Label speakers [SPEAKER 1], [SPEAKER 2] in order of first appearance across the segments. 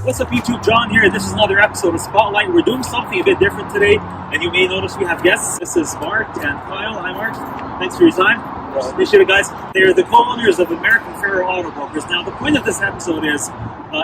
[SPEAKER 1] What's up YouTube, John here. This is another episode of Spotlight. We're doing something a bit different today, and you may notice we have guests. This is Mark and Kyle. Hi Mark, thanks for your time. Appreciate it guys. They're the co-owners of American Ferro Auto Brokers. Now the point of this episode is,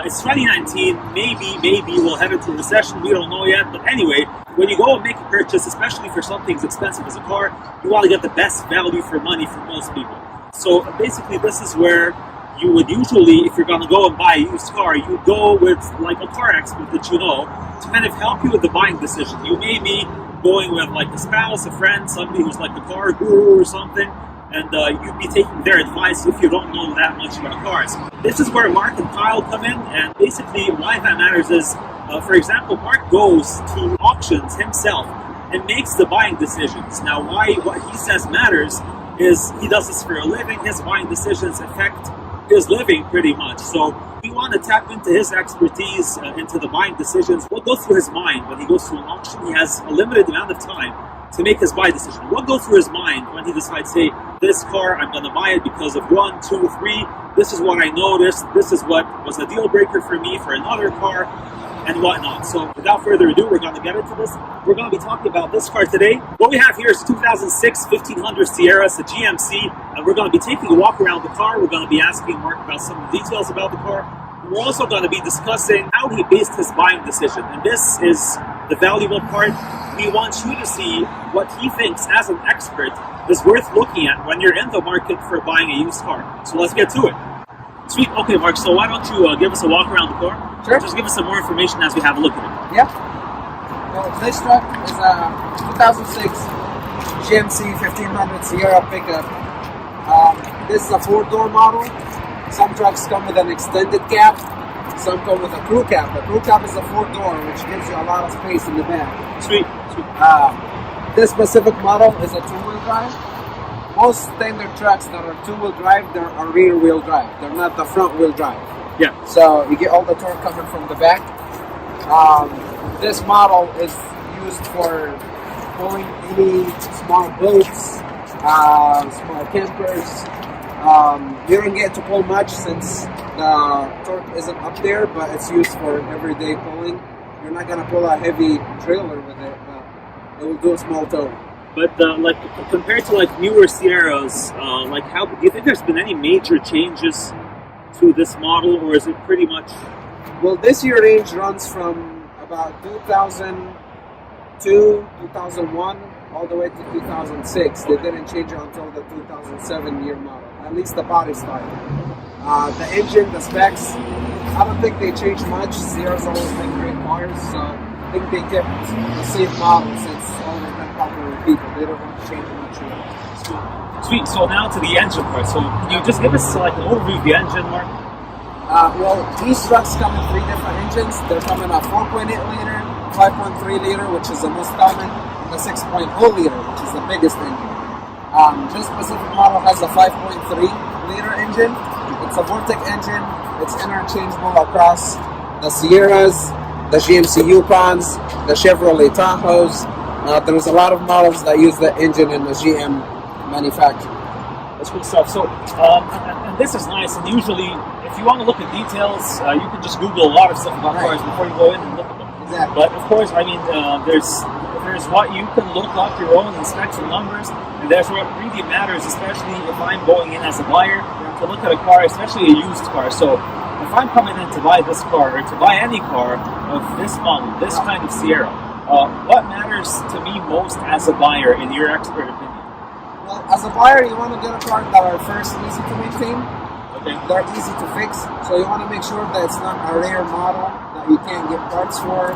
[SPEAKER 1] it's 2019, maybe we'll head into a recession, we don't know yet, but anyway, when you go and make a purchase, especially for something as expensive as a car, you want to get the best value for money for most people. So basically this is where you would usually, if you're going to go and buy a used car, you go with like a car expert that you know to kind of help you with the buying decision. You may be going with like a spouse, a friend, somebody who's like the car guru or something, and you'd be taking their advice if you don't know that much about cars. This is where Mark and Kyle come in, and basically why that matters is, for example, Mark goes to auctions himself and makes the buying decisions. Now why what he says matters is he does this for a living. His buying decisions affect his living pretty much. So we want to tap into his expertise, into the buying decisions. What goes through his mind when he goes to an auction? He has a limited amount of time to make his buy decision. What goes through his mind when he decides, hey, this car, I'm going to buy it because of 1, 2, 3. This is what I noticed. This is what was a deal breaker for me for another car and whatnot. So without further ado, we're going to get into this. We're going to be talking about this car today. What we have here is a 2006 1500 Sierra. It's a GMC, and we're going to be taking a walk around the car. We're going to be asking Mark about some of the details about the car. And we're also going to be discussing how he based his buying decision. And this is the valuable part. We want you to see what he thinks as an expert is worth looking at when you're in the market for buying a used car. So let's get to it. Sweet. Okay, Mark, so why don't you give us a walk around the car?
[SPEAKER 2] Sure.
[SPEAKER 1] Just give us some more information as we have a look at it.
[SPEAKER 2] Yeah. Well, this truck is a 2006 GMC 1500 Sierra pickup. This is a 4-door model. Some trucks come with an extended cab. Some come with a crew cab. The crew cab is a 4-door, which gives you a lot of space in the back.
[SPEAKER 1] Sweet.
[SPEAKER 2] This specific model is a 2-wheel drive. Most standard trucks that are 2-wheel drive, they're a rear-wheel drive. They're not the front-wheel drive.
[SPEAKER 1] Yeah.
[SPEAKER 2] So you get all the torque coming from the back. This model is used for pulling any small boats, small campers. You don't get to pull much since the torque isn't up there, but it's used for everyday pulling. You're not going to pull a heavy trailer with it, but it will do a small tow.
[SPEAKER 1] But like compared to like newer Sierras, like how do you think there's been any major changes to this model, or is it pretty much?
[SPEAKER 2] Well, this year range runs from about 2002, 2001, all the way to 2006. They didn't change it until the 2007 year model, at least the body style. The engine, the specs, I don't think they changed much. Sierra's always been great cars, so I think they kept the same model since all of them popular with people. They don't want to change much here.
[SPEAKER 1] Sweet. So now to the engine part. So can you just give us like an overview of the engine, Mark?
[SPEAKER 2] Well, these trucks come in 3 different engines. They're coming a 4.8 liter, 5.3 liter, which is the most common, and the 6.0 liter, which is the biggest engine. This specific model has a 5.3 liter engine. It's a Vortec engine. It's interchangeable across the Sierras, the GMC Yukons, the Chevrolet Tahoes. There's a lot of models that use the engine in the GM manufacturer.
[SPEAKER 1] That's good stuff. So, and this is nice. And usually, if you want to look at details, you can just Google a lot of stuff about cars before you go in and look at them.
[SPEAKER 2] Exactly.
[SPEAKER 1] But of course, I mean, there's what you can look up your own and specs and numbers, and that's what really matters. Especially if I'm going in as a buyer to look at a car, especially a used car. So, if I'm coming in to buy this car or to buy any car of this model, this kind of Sierra, what matters to me most as a buyer, in your expert opinion?
[SPEAKER 2] Well, as a buyer, you want to get a car that are first easy to maintain.
[SPEAKER 1] Okay.
[SPEAKER 2] They're easy to fix, so you want to make sure that it's not a rare model that you can't get parts for.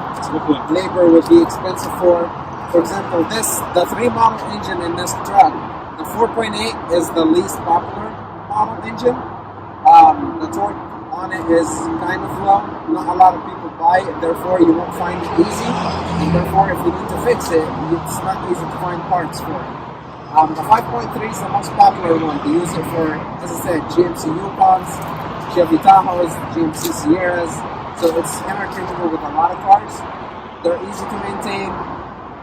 [SPEAKER 2] Labor would be expensive for. For example, the 3 model engine in this truck, the 4.8 is the least popular model engine. The torque on it is kind of low. Not a lot of people buy it, therefore you won't find it easy. And therefore, if you need to fix it, it's not easy to find parts for it. The 5.3 is the most popular one. They use it for, as I said, GMC Yukons, Chevy Tahoes, GMC Sierras. So it's interchangeable with a lot of cars. They're easy to maintain.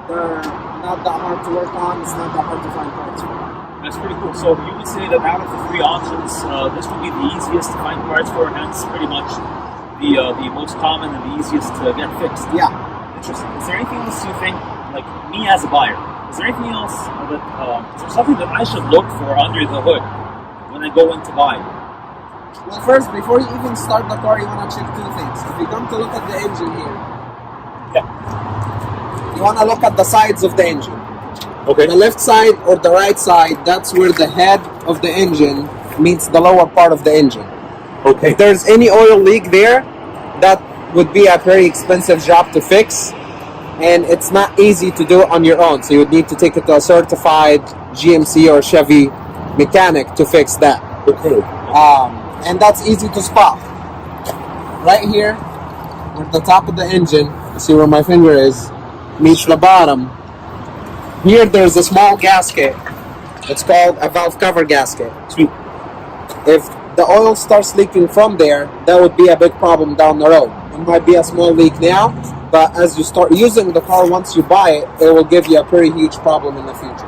[SPEAKER 2] They're not that hard to work on. It's not that hard to find parts for.
[SPEAKER 1] That's pretty cool. So you would say that out of the 3 options, this would be the easiest to find parts for, hence pretty much the most common and the easiest to get fixed.
[SPEAKER 2] Yeah.
[SPEAKER 1] Interesting. Is there anything else you think, like me as a buyer, is there anything else that is there something that I should look for under the hood when I go in to buy?
[SPEAKER 2] Well, first, before you even start the car, you want to check two things. If you come to look at the engine here, you want to look at the sides of the engine.
[SPEAKER 1] Okay.
[SPEAKER 2] The left side or the right side, that's where the head of the engine meets the lower part of the engine.
[SPEAKER 1] Okay.
[SPEAKER 2] If there's any oil leak there, that would be a very expensive job to fix, and it's not easy to do it on your own. So you would need to take it to a certified GMC or Chevy mechanic to fix that.
[SPEAKER 1] Okay.
[SPEAKER 2] And that's easy to spot. Right here, at the top of the engine, you see where my finger is, meets the bottom. Here there's a small gasket. It's called a valve cover gasket.
[SPEAKER 1] Sweet.
[SPEAKER 2] If the oil starts leaking from there, that would be a big problem down the road. It might be a small leak now, but as you start using the car, once you buy it, it will give you a pretty huge problem in the future.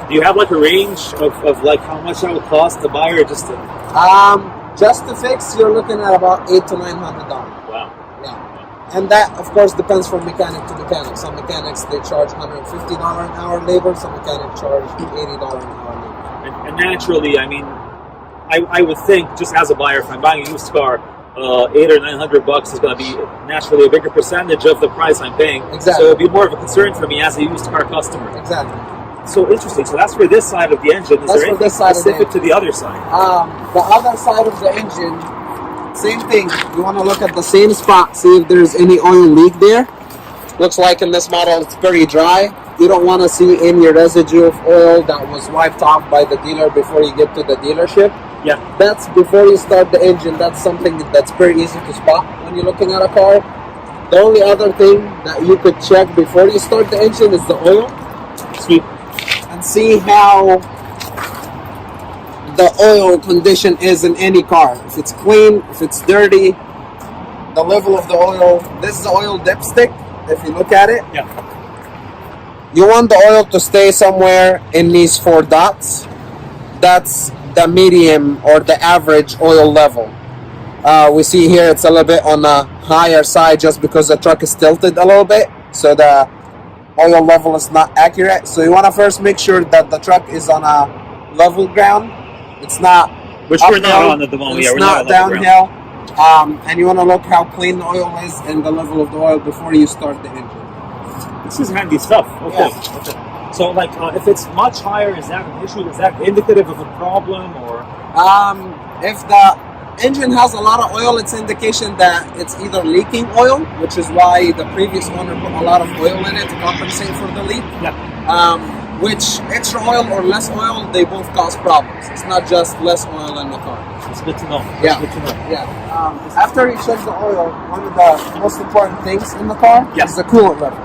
[SPEAKER 1] Do you have like a range of like how much that would cost to buy, or just to...
[SPEAKER 2] Just to fix, you're looking at about $800 to $900.
[SPEAKER 1] Wow.
[SPEAKER 2] Yeah. And that, of course, depends from mechanic to mechanic. Some mechanics, they charge $150 an hour labor. Some mechanics charge $80 an hour labor.
[SPEAKER 1] And naturally, I mean, I would think, just as a buyer, if I'm buying a used car, $800 or $900 is going to be naturally a bigger percentage of the price I'm paying.
[SPEAKER 2] Exactly.
[SPEAKER 1] So it would be more of a concern for me as a used car customer.
[SPEAKER 2] Exactly.
[SPEAKER 1] So interesting. So that's for this side of the engine. Is
[SPEAKER 2] That's
[SPEAKER 1] there
[SPEAKER 2] for
[SPEAKER 1] anything
[SPEAKER 2] this side of the
[SPEAKER 1] specific to
[SPEAKER 2] engine.
[SPEAKER 1] the other side?
[SPEAKER 2] The other side of the engine, same thing. You want to look at the same spot, see if there's any oil leak there. Looks like in this model it's pretty dry. You don't want to see any residue of oil that was wiped off by the dealer before you get to the dealership.
[SPEAKER 1] Yeah.
[SPEAKER 2] That's before you start the engine. That's something that's pretty easy to spot when you're looking at a car. The only other thing that you could check before you start the engine is the oil.
[SPEAKER 1] Sweet.
[SPEAKER 2] And see how the oil condition is in any car. If it's clean, if it's dirty, the level of the oil. This is the oil dipstick. If you look at it,
[SPEAKER 1] Yeah.
[SPEAKER 2] you want the oil to stay somewhere in these 4 dots. That's the medium or the average oil level. We see here it's a little bit on the higher side just because the truck is tilted a little bit, so the oil level is not accurate. So you want to first make sure that the truck is on a level ground. It's not
[SPEAKER 1] Which we're not on at the moment.
[SPEAKER 2] It's
[SPEAKER 1] Yeah, we're
[SPEAKER 2] not
[SPEAKER 1] on level ground.
[SPEAKER 2] downhill. And you want to look how clean the oil is and the level of the oil before you start the engine.
[SPEAKER 1] This is handy stuff. Okay.
[SPEAKER 2] Yeah.
[SPEAKER 1] Okay. So, like, if it's much higher, is that an issue? Is that indicative of a problem, or?
[SPEAKER 2] If the engine has a lot of oil, it's indication that it's either leaking oil, which is why the previous owner put a lot of oil in it to compensate for the leak.
[SPEAKER 1] Yeah.
[SPEAKER 2] Which extra oil or less oil, they both cause problems. It's not just less oil in the car.
[SPEAKER 1] It's good to know.
[SPEAKER 2] Yeah.
[SPEAKER 1] It's good to know.
[SPEAKER 2] Yeah. After you check the oil, one of the most important things in the car
[SPEAKER 1] Yeah.
[SPEAKER 2] is the coolant level.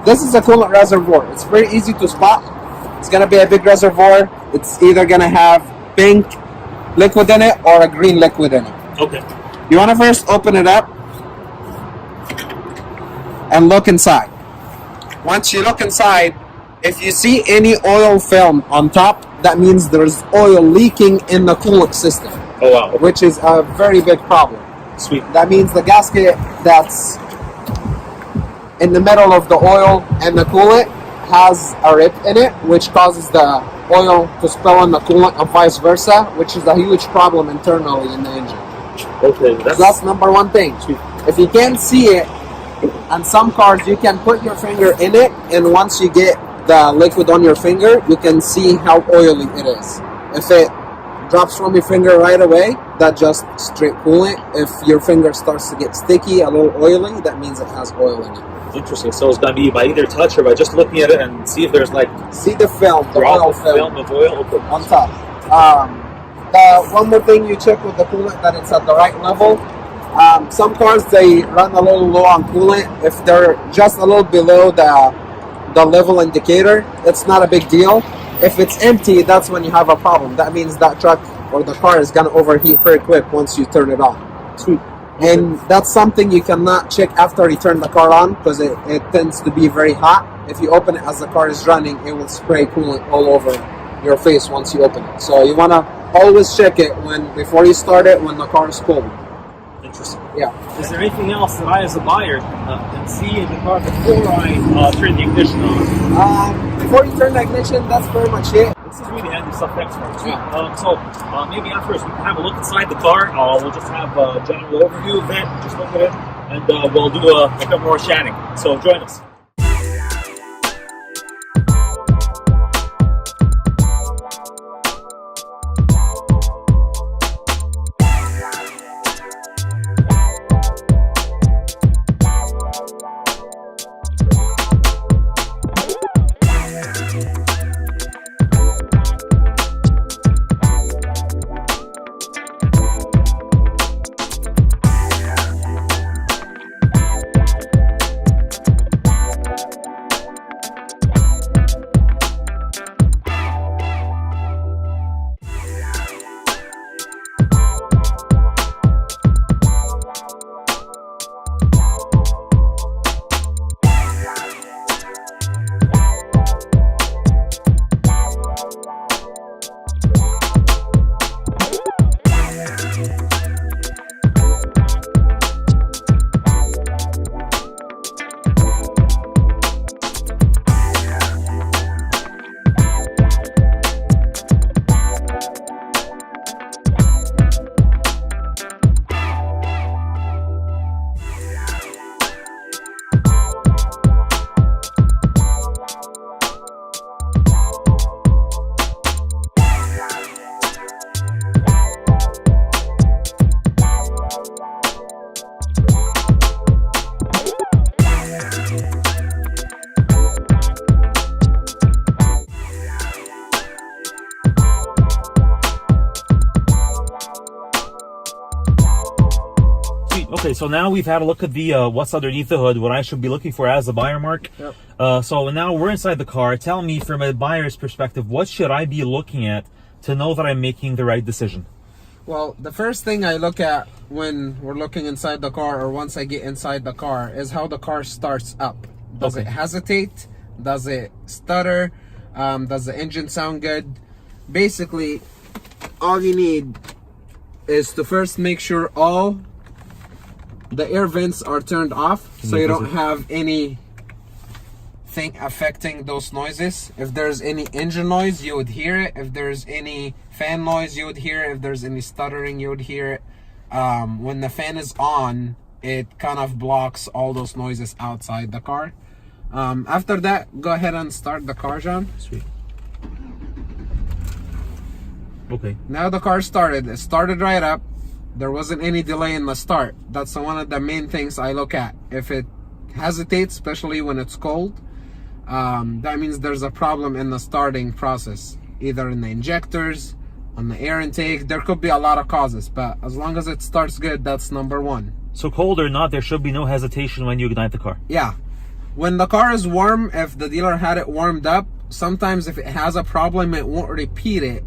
[SPEAKER 2] This is a coolant reservoir. It's very easy to spot. It's gonna be a big reservoir. It's either gonna have pink liquid in it or a green liquid in it.
[SPEAKER 1] Okay.
[SPEAKER 2] You wanna first open it up and look inside. Once you look inside, if you see any oil film on top, that means there's oil leaking in the coolant system,
[SPEAKER 1] Oh wow. Okay.
[SPEAKER 2] which is a very big problem.
[SPEAKER 1] Sweet.
[SPEAKER 2] That means the gasket that's in the middle of the oil and the coolant has a rip in it, which causes the oil to spill in the coolant and vice versa, which is a huge problem internally in the engine.
[SPEAKER 1] Okay.
[SPEAKER 2] So that's number one thing.
[SPEAKER 1] Sweet.
[SPEAKER 2] If you can't see it, on some cars you can put your finger in it, and once you get the liquid on your finger, you can see how oily it is. If it drops from your finger right away, that's just straight coolant. If your finger starts to get sticky, a little oily, that means it has oil in it.
[SPEAKER 1] Interesting. So it's gonna be by either touch or by just looking at it and see if there's like
[SPEAKER 2] See the film, the
[SPEAKER 1] drop
[SPEAKER 2] oil
[SPEAKER 1] of
[SPEAKER 2] film
[SPEAKER 1] film of oil. Okay.
[SPEAKER 2] on top. One more thing you check with the coolant, that it's at the right level. Some cars, they run a little low on coolant. If they're just a little below the level indicator, it's not a big deal. If it's empty, that's when you have a problem. That means that truck or the car is gonna overheat pretty quick once you turn it on.
[SPEAKER 1] Sweet.
[SPEAKER 2] And that's something you cannot check after you turn the car on, because it tends to be very hot. If you open it as the car is running, it will spray coolant all over your face once you open it. So you want to always check it before you start it when the car is cold.
[SPEAKER 1] Interesting.
[SPEAKER 2] Yeah.
[SPEAKER 1] Is there anything else that I, as a buyer, can see in the car before I turn the ignition on?
[SPEAKER 2] Before you turn the ignition, that's pretty much it.
[SPEAKER 1] This is really handy stuff, experts.
[SPEAKER 2] Yeah.
[SPEAKER 1] So maybe afterwards we can have a look inside the car. We'll just have a general overview of it, just look at it, and we'll do a bit more chatting. So join us. Okay, so now we've had a look at the what's underneath the hood, what I should be looking for as a buyer, Mark.
[SPEAKER 2] Yep.
[SPEAKER 1] So now we're inside the car. Tell me, from a buyer's perspective, what should I be looking at to know that I'm making the right decision?
[SPEAKER 2] Well, the first thing I look at when we're looking inside the car, or once I get inside the car, is how the car starts up. Does it hesitate? Does it stutter? Does the engine sound good? Basically, all you need is to first make sure all the air vents are turned off, so you don't have anything affecting those noises. If there's any engine noise, you would hear it. If there's any fan noise, you would hear it. If there's any stuttering, you would hear it. When the fan is on, it kind of blocks all those noises outside the car. After that, go ahead and start the car, John.
[SPEAKER 1] Sweet. Okay.
[SPEAKER 2] Now the car started. It started right up. There wasn't any delay in the start. That's one of the main things I look at. If it hesitates, especially when it's cold, that means there's a problem in the starting process, either in the injectors, on the air intake. There could be a lot of causes, but as long as it starts good, that's number one.
[SPEAKER 1] So cold or not, there should be no hesitation when you ignite the car.
[SPEAKER 2] Yeah. When the car is warm, if the dealer had it warmed up, sometimes if it has a problem, it won't repeat it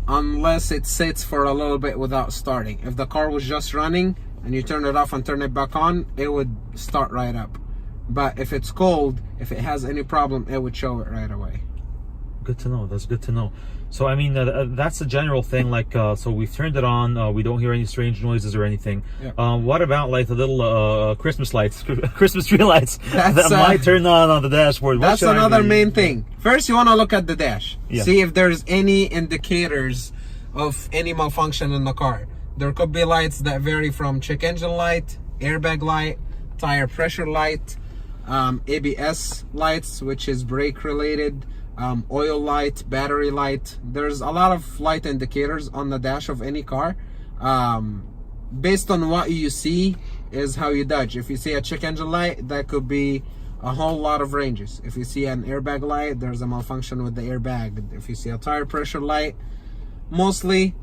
[SPEAKER 2] unless it sits for a little bit without starting. If the car was just running and you turn it off and turn it back on, it would start right up. But if it's cold, if it has any problem, it would show it right away.
[SPEAKER 1] Good to know. That's good to know. So I mean, that's a general thing. Like, so we've turned it on. We don't hear any strange noises or anything. Yep. What about like the little Christmas lights, Christmas tree lights that might turn on the dashboard?
[SPEAKER 2] That's another main thing. First, you want to look at the dash.
[SPEAKER 1] Yeah.
[SPEAKER 2] See if there's any indicators of any malfunction in the car. There could be lights that vary from check engine light, airbag light, tire pressure light, ABS lights, which is brake related, oil light, battery light. There's a lot of light indicators on the dash of any car. Based on what you see is how you judge. If you see a check engine light, that could be a whole lot of ranges. If you see an airbag light, there's a malfunction with the airbag. If you see a tire pressure light, mostly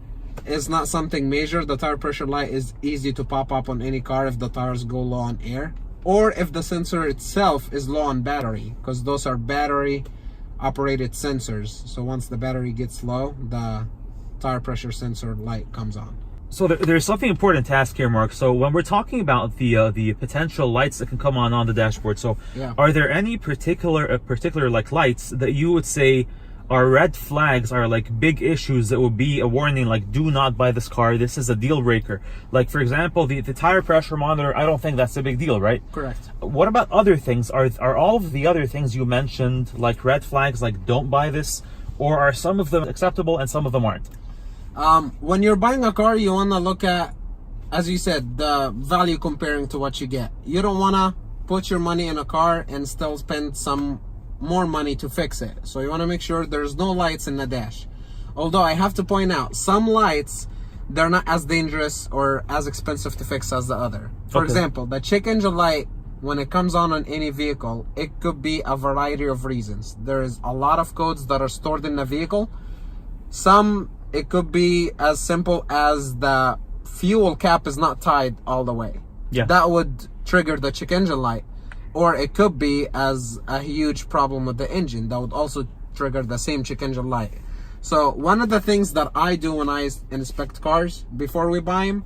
[SPEAKER 2] it's not something major. The tire pressure light is easy to pop up on any car if the tires go low on air, or if the sensor itself is low on battery, because those are battery operated sensors. So once the battery gets low, the tire pressure sensor light comes on. So
[SPEAKER 1] there's something important to ask here, Mark. So when we're talking about the potential lights that can come on the dashboard, so yeah, are there any particular like lights that you would say are red flags, are like big issues that would be a warning, like do not buy this car, this is a deal breaker. Like for example, the tire pressure monitor, I don't think that's a big deal, right?
[SPEAKER 2] Correct.
[SPEAKER 1] What about other things? Are all of the other things you mentioned like red flags, like don't buy this, or are some of them acceptable and some of them aren't?
[SPEAKER 2] When you're buying a car, you want to look at, as you said, the value comparing to what you get. You don't want to put your money in a car and still spend some more money to fix it. So you want to make sure there's no lights in the dash. Although I have to point out, some lights, they're not as dangerous or as expensive to fix as the other. For example, the check engine light, when it comes on any vehicle, it could be a variety of reasons. There's a lot of codes that are stored in the vehicle. Some, it could be as simple as the fuel cap is not tied all the way.
[SPEAKER 1] Yeah.
[SPEAKER 2] That would trigger the check engine light. Or it could be as a huge problem with the engine that would also trigger the same check engine light. So one of the things that I do when I inspect cars before we buy them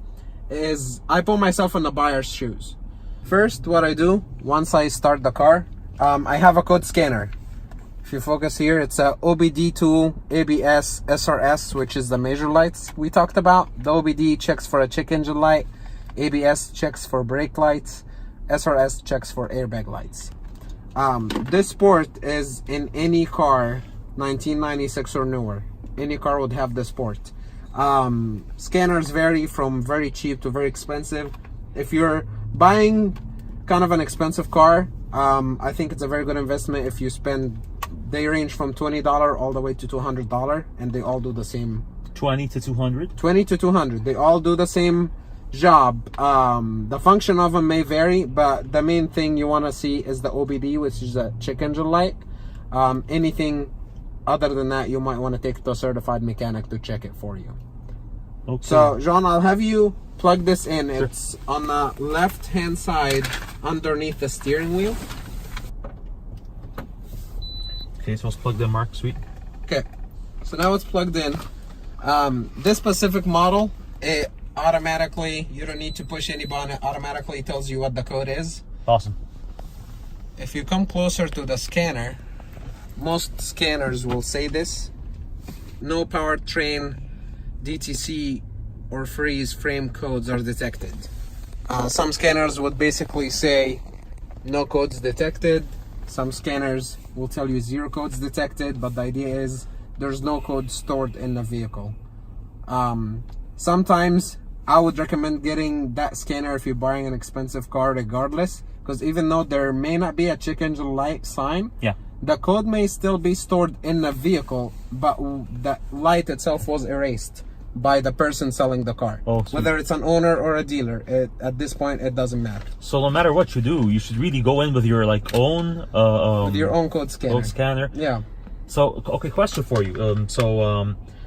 [SPEAKER 2] is I put myself in the buyer's shoes. First, what I do once I start the car, I have a code scanner. If you focus here, it's a OBD2 ABS SRS, which is the major lights we talked about. The OBD checks for a check engine light, ABS checks for brake lights, SRS checks for airbag lights. This port is in any car 1996 or newer. Any car would have this port. Scanners vary from very cheap to very expensive. If you're buying kind of an expensive car, I think it's a very good investment. If you spend, they range from $20 all the way to $200, and they all do the same.
[SPEAKER 1] 20 to 200?
[SPEAKER 2] 20 to 200. They all do the same job. The function of them may vary, but the main thing you want to see is the OBD, which is a check engine light. Anything other than that, you might want to take it to a certified mechanic to check it for you.
[SPEAKER 1] Okay.
[SPEAKER 2] So Jean, I'll have you plug this in. It's on the left hand side underneath the steering wheel.
[SPEAKER 1] Okay, so it's plugged in, Mark. Sweet.
[SPEAKER 2] Okay, so now it's plugged in. This specific model, it automatically, you don't need to push any button, it automatically tells you what the code is.
[SPEAKER 1] Awesome.
[SPEAKER 2] If you come closer to the scanner, most scanners will say this: no powertrain, DTC, or freeze frame codes are detected. Some scanners would basically say no codes detected. Some scanners will tell you 0 codes detected, but the idea is there's no code stored in the vehicle. Sometimes I would recommend getting that scanner if you're buying an expensive car regardless, because even though there may not be a check engine light sign,
[SPEAKER 1] Yeah.
[SPEAKER 2] the code may still be stored in the vehicle, but the light itself was erased by the person selling the car.
[SPEAKER 1] Oh, sweet.
[SPEAKER 2] Whether it's an owner or a dealer, at this point it doesn't matter.
[SPEAKER 1] So no matter what you do, you should really go in with your like own
[SPEAKER 2] With your own code scanner.
[SPEAKER 1] code scanner.
[SPEAKER 2] Yeah.
[SPEAKER 1] So okay, question for you.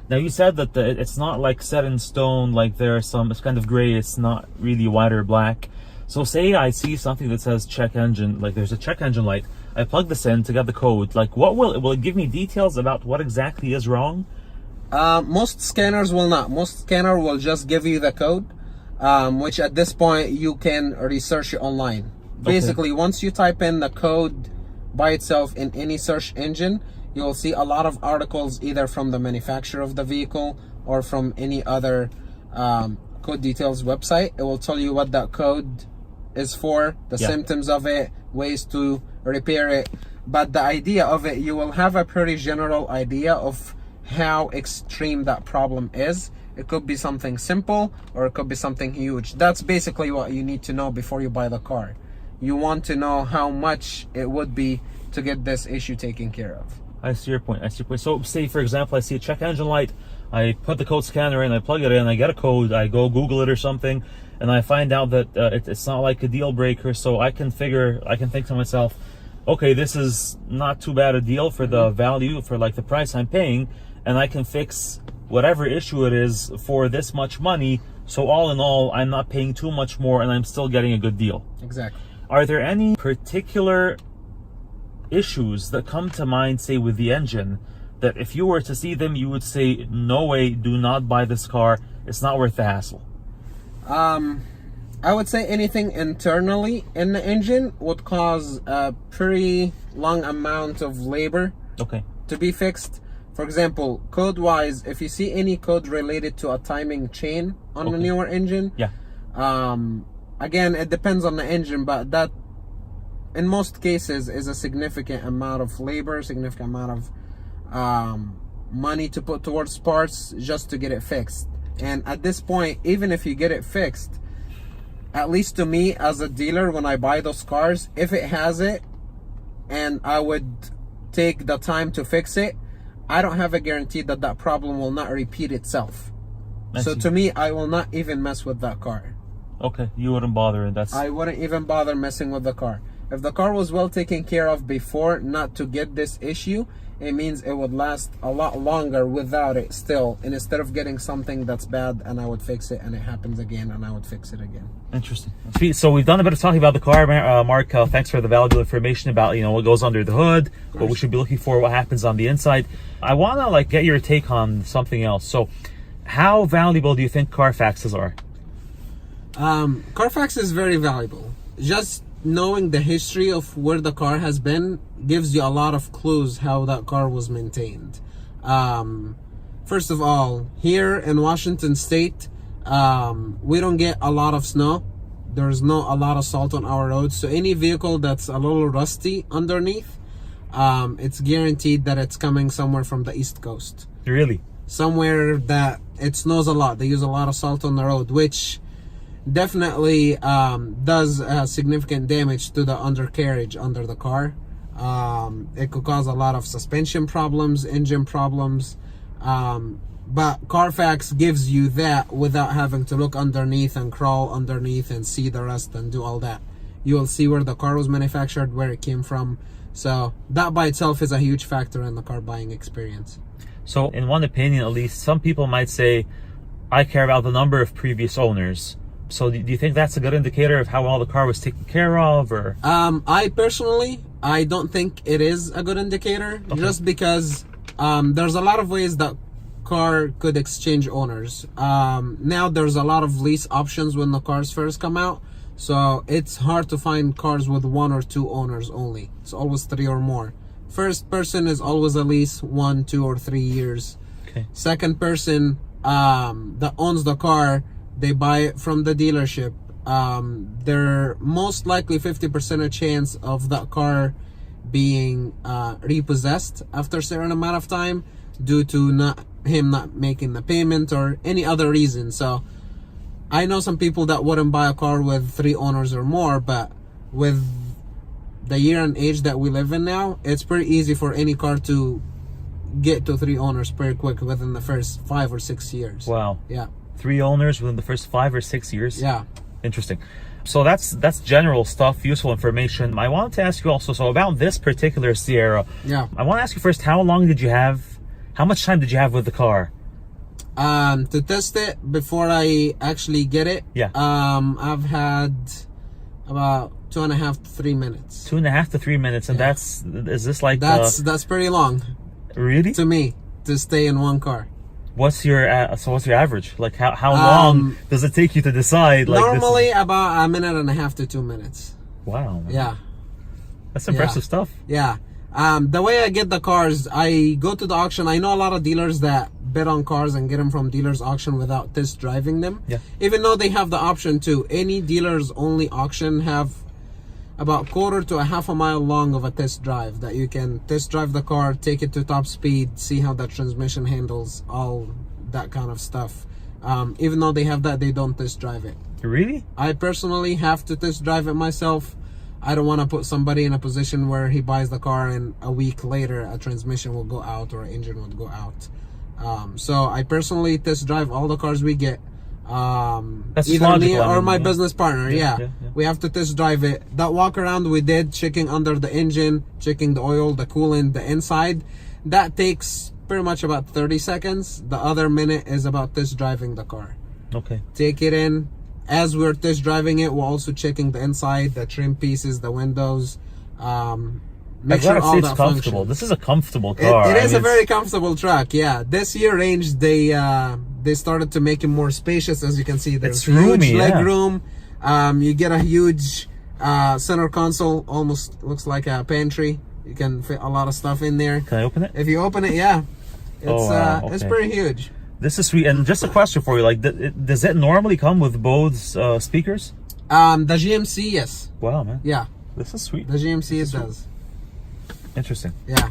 [SPEAKER 1] Now you said that it's not like set in stone. Like there's some, it's kind of gray. It's not really white or black. So say I see something that says check engine, like there's a check engine light. I plug this in to get the code. Like what will it give me details about what exactly is wrong?
[SPEAKER 2] Most scanners will not. Most scanner will just give you the code, which at this point you can research it online. Basically, once you type in the code by itself in any search engine, you will see a lot of articles either from the manufacturer of the vehicle or from any other code details website. It will tell you what that code is for, the symptoms of it, ways to repair it. But the idea of it, you will have a pretty general idea of how extreme that problem is. It could be something simple or it could be something huge. That's basically what you need to know before you buy the car. You want to know how much it would be to get this issue taken care of.
[SPEAKER 1] I see your point. I see your point. So say for example, I see a check engine light. I put the code scanner in, I plug it in, I get a code, I go Google it or something, and I find out that it's not like a deal breaker. So I can think to myself, okay, this is not too bad a deal for the value, for like the price I'm paying, and I can fix whatever issue it is for this much money. So all in all, I'm not paying too much more and I'm still getting a good deal.
[SPEAKER 2] Exactly.
[SPEAKER 1] Are there any particular issues that come to mind, say with the engine, that if you were to see them, you would say, no way, do not buy this car, it's not worth the hassle?
[SPEAKER 2] I would say anything internally in the engine would cause a pretty long amount of labor
[SPEAKER 1] Okay.
[SPEAKER 2] to be fixed. For example, code-wise, if you see any code related to a timing chain on a newer engine, again, it depends on the engine, but that, in most cases, is a significant amount of labor, significant amount of money to put towards parts just to get it fixed. And at this point, even if you get it fixed, at least to me as a dealer, when I buy those cars, if it has it and I would take the time to fix it, I don't have a guarantee that that problem will not repeat itself. So to me, I will not even mess with that car.
[SPEAKER 1] Okay, you wouldn't bother, and
[SPEAKER 2] I wouldn't even bother messing with the car. If the car was well taken care of before, not to get this issue, it means it would last a lot longer without it still. And instead of getting something that's bad and I would fix it and it happens again and I would fix it again.
[SPEAKER 1] Interesting. Sweet. So we've done a bit of talking about the car, Mark. Thanks for the valuable information about, what goes under the hood, what we should be looking for, what happens on the inside. I want to get your take on something else. So how valuable do you think Carfaxes are?
[SPEAKER 2] Carfax is very valuable. Just knowing the history of where the car has been gives you a lot of clues how that car was maintained. First of all, here in Washington State, we don't get a lot of snow. There's not a lot of salt on our roads, so any vehicle that's a little rusty underneath, it's guaranteed that it's coming somewhere from the East Coast.
[SPEAKER 1] Really?
[SPEAKER 2] Somewhere that it snows a lot. They use a lot of salt on the road, which definitely does significant damage to the undercarriage under the car. It could cause a lot of suspension problems, engine problems, but Carfax gives you that without having to look underneath and crawl underneath and see the rust and do all that. You will see where the car was manufactured, where it came from. So that by itself is a huge factor in the car buying experience.
[SPEAKER 1] So in one opinion, at least, some people might say, I care about the number of previous owners. So do you think that's a good indicator of how well the car was taken care of? Or
[SPEAKER 2] I personally, I don't think it is a good indicator, just because there's a lot of ways that car could exchange owners. Now there's a lot of lease options when the cars first come out, so it's hard to find cars with 1 or 2 owners only. It's always 3 or more. First person is always a lease, 1, 2, or 3 years. Second person that owns the car, they buy it from the dealership. They're most likely 50% a chance of that car being repossessed after a certain amount of time due to him not making the payment or any other reason. So I know some people that wouldn't buy a car with 3 owners or more, but with the year and age that we live in now, it's pretty easy for any car to get to 3 owners pretty quick within the first 5 or 6 years.
[SPEAKER 1] Wow.
[SPEAKER 2] Yeah.
[SPEAKER 1] 3 owners within the first 5 or 6 years?
[SPEAKER 2] Yeah.
[SPEAKER 1] Interesting. So that's general stuff, useful information. I wanted to ask you also, so about this particular Sierra.
[SPEAKER 2] Yeah.
[SPEAKER 1] I want to ask you first, how much time did you have with the car?
[SPEAKER 2] To test it before I actually get it, I've had about 2.5 to 3 minutes. 2.5
[SPEAKER 1] to 3 minutes, and is this like
[SPEAKER 2] that's pretty long?
[SPEAKER 1] Really?
[SPEAKER 2] To me, to stay in one car.
[SPEAKER 1] What's your average? Like how long does it take you to decide? Like
[SPEAKER 2] normally about 1.5 to 2 minutes.
[SPEAKER 1] Wow. Man.
[SPEAKER 2] Yeah.
[SPEAKER 1] That's impressive stuff.
[SPEAKER 2] Yeah. The way I get the cars, I go to the auction. I know a lot of dealers that bid on cars and get them from dealers auction without test driving them.
[SPEAKER 1] Yeah.
[SPEAKER 2] Even though they have the option to. Any dealers only auction have about 1/4 to 1/2 mile long of a test drive that you can test drive the car, take it to top speed, see how the transmission handles, all that kind of stuff. Even though they have that, they don't test drive it.
[SPEAKER 1] Really?
[SPEAKER 2] I personally have to test drive it myself. I don't want to put somebody in a position where he buys the car and a week later a transmission will go out or an engine would go out. So I personally test drive all the cars we get.
[SPEAKER 1] That's
[SPEAKER 2] either
[SPEAKER 1] logical,
[SPEAKER 2] me or my business partner.
[SPEAKER 1] Yeah.
[SPEAKER 2] We have to test drive it. That walk around we did, checking under the engine, checking the oil, the coolant, the inside, that takes pretty much about 30 seconds. The other minute is about test driving the car.
[SPEAKER 1] Okay.
[SPEAKER 2] Take it in. As we're test driving it, we're also checking the inside, the trim pieces, the windows. Make sure all that
[SPEAKER 1] comfortable. This is a comfortable car.
[SPEAKER 2] It is a very comfortable truck. Yeah. This year range, they started to make it more spacious. As you can see, there's huge leg room. You get a huge center console, almost looks like a pantry. You can fit a lot of stuff in there.
[SPEAKER 1] Can I open it?
[SPEAKER 2] If you open it, yeah. It's pretty huge.
[SPEAKER 1] This is sweet. And just a question for you, like, does it normally come with Bose speakers?
[SPEAKER 2] The GMC, yes.
[SPEAKER 1] Wow, man.
[SPEAKER 2] Yeah.
[SPEAKER 1] This is sweet.
[SPEAKER 2] The GMC it does.
[SPEAKER 1] Interesting.
[SPEAKER 2] Yeah.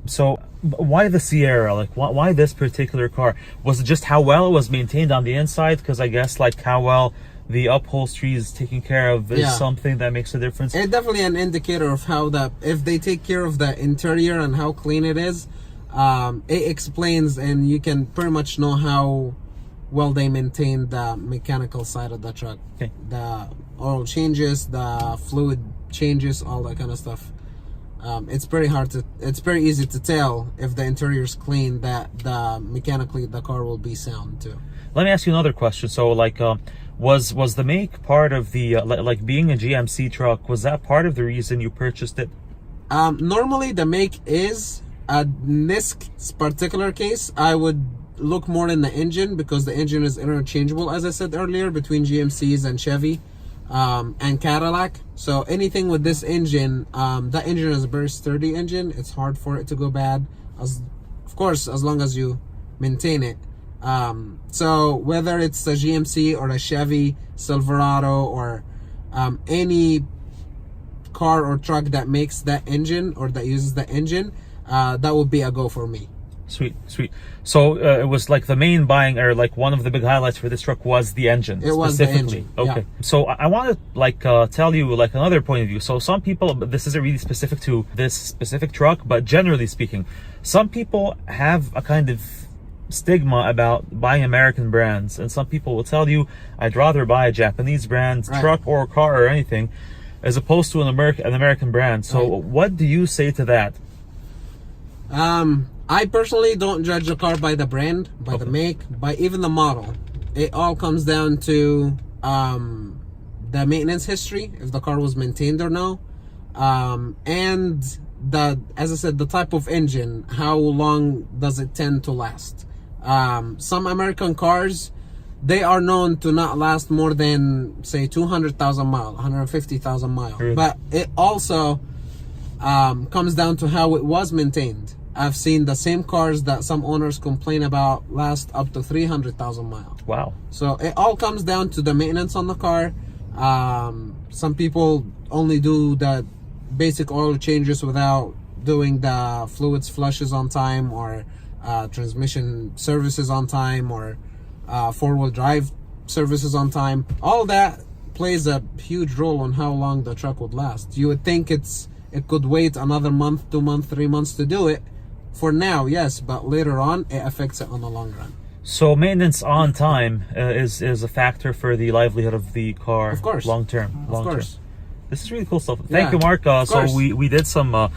[SPEAKER 1] So why the Sierra? Like, why this particular car? Was it just how well it was maintained on the inside? Because I guess like how well the upholstery is taken care of is something that makes a difference.
[SPEAKER 2] It's definitely an indicator of how if they take care of the interior and how clean it is, it explains, and you can pretty much know how well they maintain the mechanical side of the truck.
[SPEAKER 1] Okay.
[SPEAKER 2] The oil changes, the fluid changes, all that kind of stuff. It's very easy to tell if the interior is clean that mechanically the car will be sound too.
[SPEAKER 1] Let me ask you another question. So like, was the make part of the, like being a GMC truck, was that part of the reason you purchased it?
[SPEAKER 2] Normally the make is, in this particular case, I would look more in the engine because the engine is interchangeable, as I said earlier, between GMCs and Chevy and Cadillac. So anything with this engine, that engine is a very sturdy engine. It's hard for it to go bad, of course, as long as you maintain it. So whether it's a GMC or a Chevy Silverado or any car or truck that makes that engine or that uses the engine, that would be a go for me.
[SPEAKER 1] Sweet. So it was like the main buying, or like one of the big highlights for this truck was the engine.
[SPEAKER 2] It was the engine.
[SPEAKER 1] Okay.
[SPEAKER 2] Yeah.
[SPEAKER 1] So I want to like tell you like another point of view. So some people, this isn't really specific to this specific truck, but generally speaking, some people have a kind of stigma about buying American brands, and some people will tell you, I'd rather buy a Japanese brand truck or car or anything as opposed to an American brand. So what do you say to that?
[SPEAKER 2] I personally don't judge a car by the brand, by the make, by even the model. It all comes down to the maintenance history, if the car was maintained or no, and as I said, the type of engine, how long does it tend to last. Some American cars, they are known to not last more than, say, 200,000 miles, 150,000 miles.
[SPEAKER 1] Really?
[SPEAKER 2] But it also comes down to how it was maintained. I've seen the same cars that some owners complain about last up to 300,000 miles.
[SPEAKER 1] Wow.
[SPEAKER 2] So it all comes down to the maintenance on the car. Some people only do the basic oil changes without doing the fluids flushes on time, or transmission services on time, or four-wheel drive services on time. All that plays a huge role on how long the truck would last. You would think it could wait another month, 2 months, 3 months to do it. For now, yes, but later on, it affects it on the long run.
[SPEAKER 1] So maintenance on time is a factor for the livelihood of the car.
[SPEAKER 2] Of course.
[SPEAKER 1] Long term.
[SPEAKER 2] Of course.
[SPEAKER 1] This is really cool stuff. Thank you, Mark.
[SPEAKER 2] Of
[SPEAKER 1] So
[SPEAKER 2] course.
[SPEAKER 1] we did some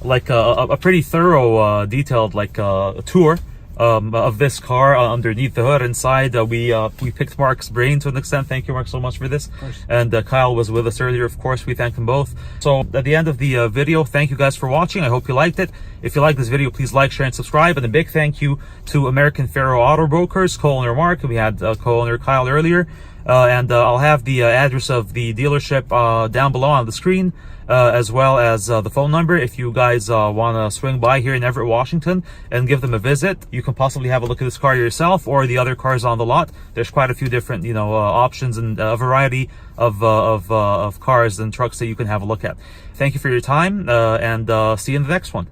[SPEAKER 1] like a pretty thorough, detailed like tour of this car underneath the hood. Inside, we picked Mark's brain to an extent. Thank you, Mark, so much for this. And Kyle was with us earlier. Of course, we thank them both. So at the end of the video, thank you guys for watching. I hope you liked it. If you like this video, please like, share, and subscribe. And a big thank you to American Faro Auto Brokers, co-owner Mark. We had co-owner Kyle earlier. And I'll have the address of the dealership down below on the screen, as well as the phone number. If you guys want to swing by here in Everett, Washington and give them a visit, you can possibly have a look at this car yourself or the other cars on the lot. There's quite a few different, options and a variety of cars and trucks that you can have a look at. Thank you for your time, and see you in the next one.